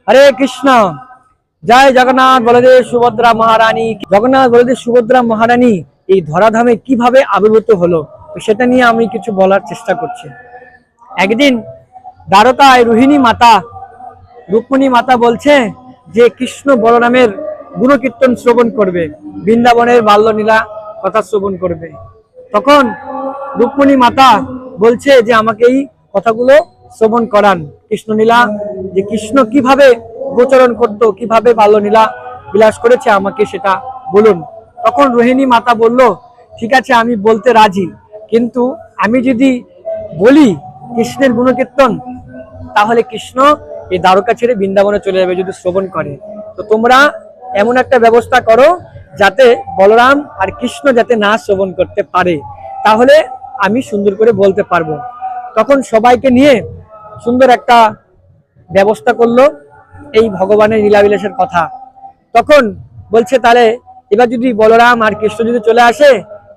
হরে কৃষ্ণ। জয় জগন্নাথ বলদেব সুভদ্রা মহারানী। জগন্নাথ বলদেব সুভদ্রা মহারানী এই ধরাধামে কিভাবে আবির্ভূত হলো সেটা নিয়ে আমি কিছু বলার চেষ্টা করছি। একদিন দ্বারকায় রোহিণী মাতা, রুক্মিণী মাতা বলছে যে কৃষ্ণ বলরামের গুণকীর্তন শ্রবণ করবে, বৃন্দাবনের বাল্যলীলা কথা শ্রবণ করবে। তখন রুক্মিণী মাতা বলছে যে আমাকে এই কথাগুলো শ্রবণ করান, কৃষ্ণলীলা, যে কৃষ্ণ কিভাবে গোচরণ করতো, কিভাবে বাল্যলীলা বিলাস করেছে আমাকে সেটা বলুন। তখন রোহিণী মাতা বলল, ঠিক আছে আমি বলতে রাজি, কিন্তু আমি যদি বলি কৃষ্ণের গুণকীর্তন তাহলে কৃষ্ণ এই দ্বারকা ছেড়ে বৃন্দাবনে চলে যাবে যদি শ্রবণ করে। তো তোমরা এমন একটা ব্যবস্থা করো যাতে বলরাম আর কৃষ্ণ যাতে না শ্রবণ করতে পারে, তাহলে আমি সুন্দর করে বলতে পারবো। তখন সবাইকে নিয়ে সুন্দর একটা ব্যবস্থা করলো এই ভগবানের লীলাবিলাসের কথা। তখন বলছে তাহলে এবার যদি বলরাম আর কৃষ্ণ যদি চলে আসে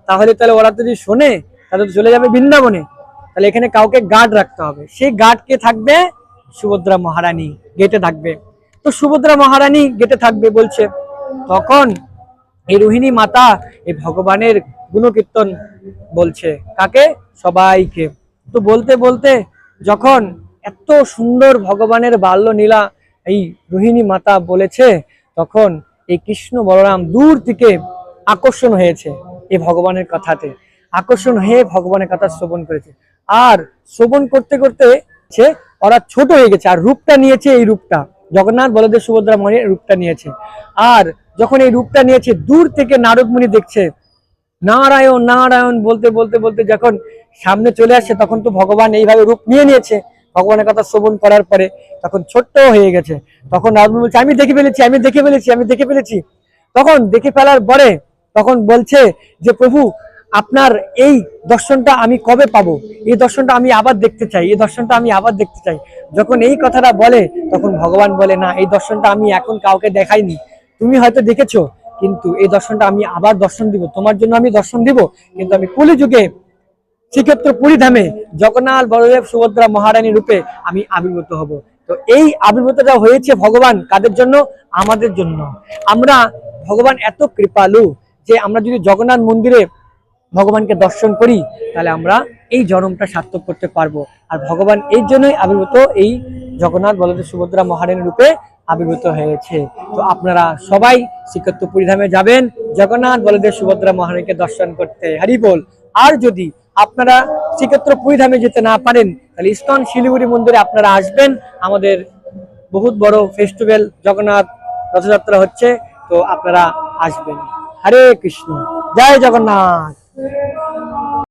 তাহলে ওরা যদি শোনে তাহলে চলে যাবে বৃন্দাবনে, তাহলে এখানে কাউকে গার্ড রাখতে হবে। সেই গার্ড কে থাকবে? সুভদ্রা মহারানী গেটে থাকবে। তো সুভদ্রা মহারানী গেটে থাকবে বলছে। তখন এই রোহিণী মাতা এই ভগবানের গুণকীর্তন বলছে, কাকে? সবাইকে। তো বলতে বলতে যখন এত সুন্দর ভগবানের বাল্যলীলা এই রোহিণী মাতা বলেছে, তখন এই কৃষ্ণ বলরাম দূর থেকে আকর্ষণ হয়েছে এই ভগবানের কথাতে, আকর্ষণ হয়ে ভগবানের কথা শ্রবণ করেছে। আর শ্রবণ করতে করতে ওরা ছোট হয়ে গেছে, আর রূপটা নিয়েছে, এই রূপটা জগন্নাথ বলদেব সুভদ্রা মহারানীর রূপটা নিয়েছে। আর যখন এই রূপটা নিয়েছে দূর থেকে নারদ মুনি দেখছে, নারায়ণ নারায়ণ বলতে বলতে বলতে যখন সামনে চলে আসছে তখন তো ভগবান এইভাবে রূপ নিয়ে নিয়েছে ভগবানের কথা শ্রবণ করার পরে, তখন ছোট্ট হয়ে গেছে। তখন নারদ মুনি বলছে, আমি দেখে ফেলেছি, আমি দেখে ফেলেছি, আমি দেখে ফেলেছি। তখন দেখে ফেলার পরে তখন বলছে যে প্রভু আপনার এই দর্শনটা আমি কবে পাবো? এই দর্শনটা আমি আবার দেখতে চাই, এই দর্শনটা আমি আবার দেখতে চাই। যখন এই কথাটা বলে তখন ভগবান বলে, না, এই দর্শনটা আমি এখন কাউকে দেখাইনি, তুমি হয়তো দেখেছো, কিন্তু এই দর্শনটা আমি আবার দর্শন দিব, তোমার জন্য আমি দর্শন দিব, কিন্তু আমি কলিযুগে শ্রীক্ষেত্র পুরীধামে জগন্নাথ বলদেব সুভদ্রা মহারানী রূপে আমি আবির্ভূত হব। তো এই আবির্ভূতটা হয়েছে ভগবান কাদের জন্য? আমাদের জন্য। আমরা ভগবান এত কৃপালু যে আমরা যদি জগন্নাথ মন্দিরে ভগবানকে দর্শন করি তাহলে আমরা এই জন্মটা সার্থক করতে পারবো। আর ভগবান এই জন্যই আবির্ভূত এই জগন্নাথ বলদেব সুভদ্রা মহারানী রূপে আবির্ভূত হয়েছে। তো আপনারা সবাই শ্রীক্ষেত্র পুরীধামে যাবেন জগন্নাথ বলদেব সুভদ্রা মহারানীকে দর্শন করতে। হরি বল। আর যদি আপনারা শ্রীক্ষেত্র পুরীধামে যেতে না পারেন তাহলে ইস্কন শিলিগুড়ি মন্দিরে আপনারা আসবেন, আমাদের বহুত বড় ফেস্টিভ্যাল জগন্নাথ রথযাত্রা হচ্ছে, তো আপনারা আসবেন। হরে কৃষ্ণ, জয় জগন্নাথ।